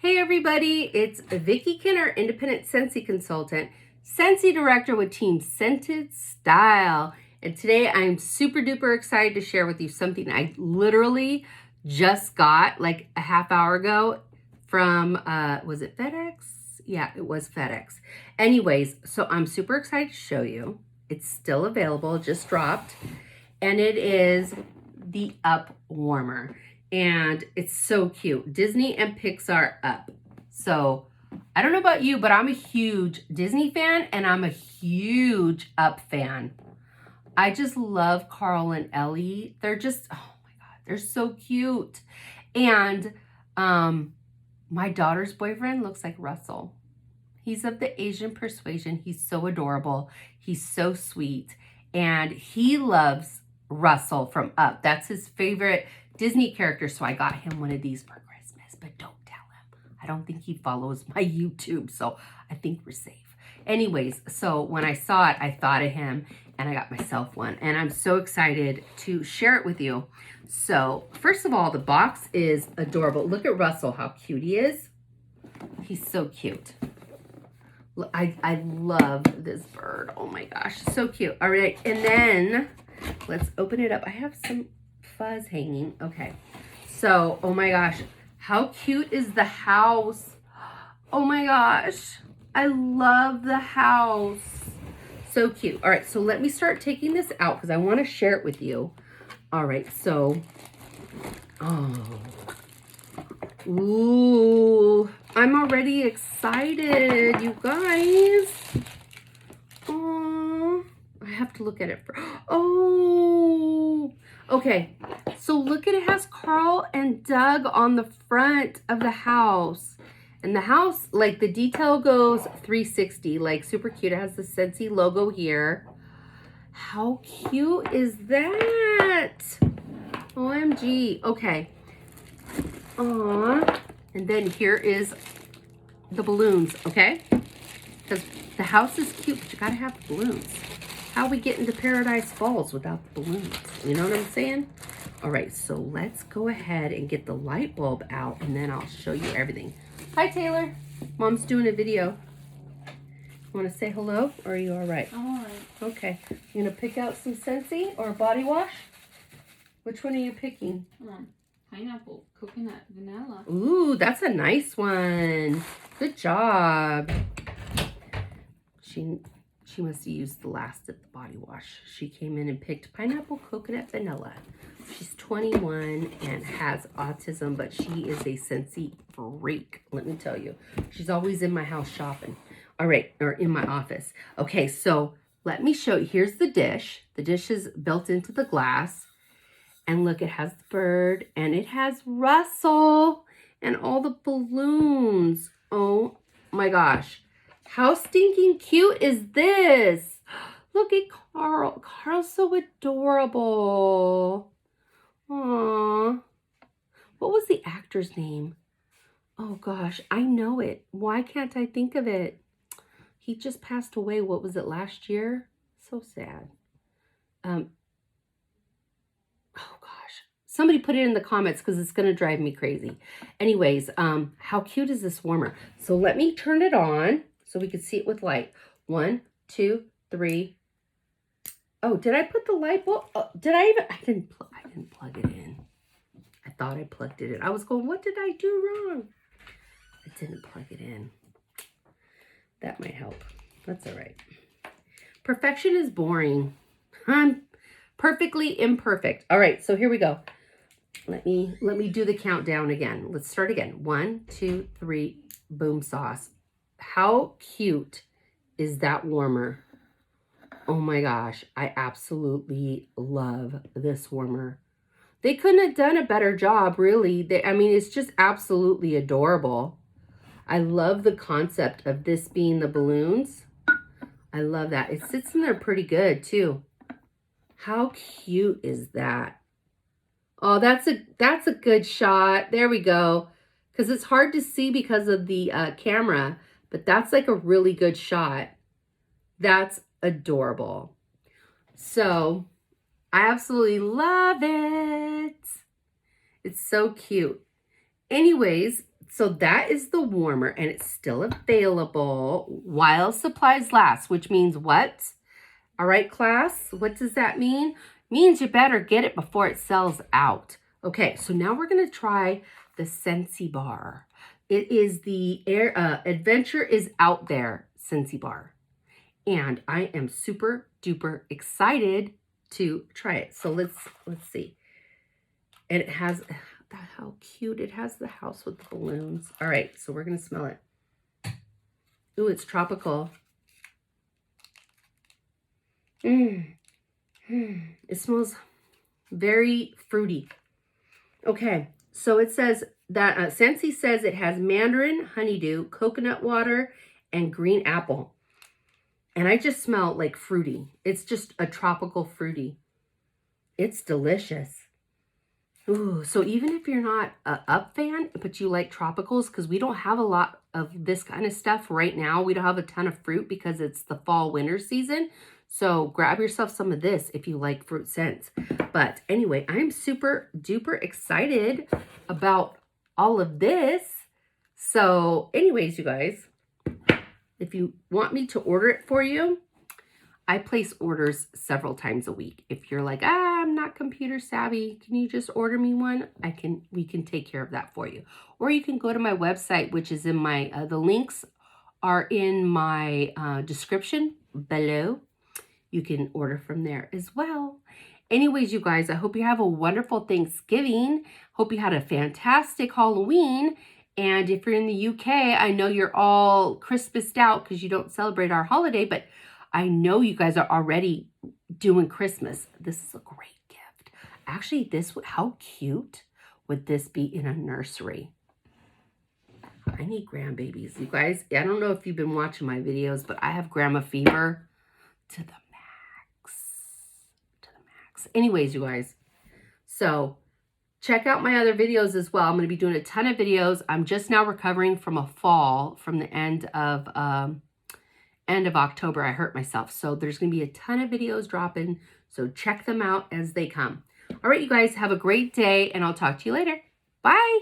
Hey everybody, it's Vicki Kinner, independent Scentsy consultant, Scentsy director with Team Scented Style. And today I'm super duper excited to share with you something I literally just got like a half hour ago from, was it FedEx? Yeah, it was FedEx. Anyways, so I'm super excited to show you. It's still available, just dropped. And it is the Up Warmer. And it's so cute. Disney and Pixar Up. So I don't know about you, but I'm a huge Disney fan and I'm a huge Up fan. I just love Carl and Ellie. They're just, oh my God, they're so cute. And my daughter's boyfriend looks like Russell. He's of the Asian persuasion. He's so adorable. He's so sweet. And he loves Russell from Up. That's his favorite Disney character. So I got him one of these for Christmas, but don't tell him. I don't think he follows my YouTube, so I think we're safe. Anyways, so when I saw it, I thought of him and I got myself one. And I'm so excited to share it with you. So first of all, the box is adorable. Look at Russell, how cute he is. He's so cute. I love this bird. Oh my gosh, so cute. All right, and then let's open it up. I have some fuzz hanging. Okay, so, oh my gosh, how cute is the house? Oh my gosh, I love the house. So cute. All right, so let me start taking this out because I want to share it with you. All right, so, oh. Ooh, I'm already excited, you guys. Oh, I have to look at it. Oh, okay. So look at it, has Carl and Doug on the front of the house. And the house, like the detail goes 360, like super cute. It has the Scentsy logo here. How cute is that? OMG. Okay. Aww. And then here is the balloons, okay? Because the house is cute, but you gotta have the balloons. How we get into Paradise Falls without the balloons? You know what I'm saying? All right, so let's go ahead and get the light bulb out, and then I'll show you everything. Hi, Taylor. Mom's doing a video. Want to say hello, or are you all right? All right. Okay. You gonna pick out some Scentsy or body wash? Which one are you picking? Pineapple, coconut, vanilla. Ooh, that's a nice one. Good job. She must have used the last of the body wash. She came in and picked pineapple, coconut, vanilla. She's 21 and has autism, but she is a Scentsy freak, let me tell you. She's always in my house shopping. All right, or in my office. Okay, so let me show you. Here's the dish. The dish is built into the glass. And look, it has the bird, and it has Russell, and all the balloons. Oh my gosh. How stinking cute is this? Look at Carl. Carl's so adorable. Aww. What was the actor's name? Oh gosh, I know it. Why can't I think of it? He just passed away. What was it, last year? So sad. Oh gosh, somebody put it in the comments because it's going to drive me crazy. Anyways, how cute is this warmer? So let me turn it on so we can see it with light. 1, 2, 3. Oh, did I put the light bulb? Oh, did I even? I didn't plug it in. I thought I plugged it in. I was going, what did I do wrong? I didn't plug it in. That might help. That's all right. Perfection is boring. I'm perfectly imperfect. All right, so here we go. Let me do the countdown again. Let's start again. 1, 2, 3, boom sauce. How cute is that warmer? Oh my gosh, I absolutely love this warmer. They couldn't have done a better job, really. I mean, it's just absolutely adorable. I love the concept of this being the balloons. I love that. It sits in there pretty good, too. How cute is that? Oh, that's a good shot. There we go. Because it's hard to see because of the camera, but that's like a really good shot. That's adorable. So, I absolutely love it. It's so cute. Anyways, So that is the warmer, and it's still available while supplies last, which means what? All right, class, what does that mean? Means you better get it before it sells out. Okay, so now we're going to try the Scentsy Bar. It is the Adventure is Out There Scentsy Bar. And I am super duper excited to try it. So let's see. And it has, how cute. It has the house with the balloons. All right, so we're going to smell it. Ooh, it's tropical. It smells very fruity. Okay, so it says that Scentsy says it has mandarin, honeydew, coconut water, and green apple. And I just smell like fruity. It's just a tropical fruity. It's delicious. Ooh, so even if you're not a up fan, but you like tropicals, because we don't have a lot of this kind of stuff right now. We don't have a ton of fruit because it's the fall winter season. So grab yourself some of this if you like fruit scents. But anyway, I'm super duper excited about all of this. So anyways, you guys, if you want me to order it for you, I place orders several times a week. If you're like, I'm not computer savvy, can you just order me one? We can take care of that for you. Or you can go to my website, which is in my, the links are in my description below. You can order from there as well. Anyways, you guys, I hope you have a wonderful Thanksgiving. Hope you had a fantastic Halloween. And if you're in the UK, I know you're all Christmased out because you don't celebrate our holiday, but I know you guys are already doing Christmas. This is a great gift. Actually, how cute would this be in a nursery? I need grandbabies. You guys, I don't know if you've been watching my videos, but I have grandma fever to the max. To the max. Anyways, you guys, so check out my other videos as well. I'm going to be doing a ton of videos. I'm just now recovering from a fall from the end of October. I hurt myself. So there's going to be a ton of videos dropping. So check them out as they come. All right, you guys, have a great day, and I'll talk to you later. Bye.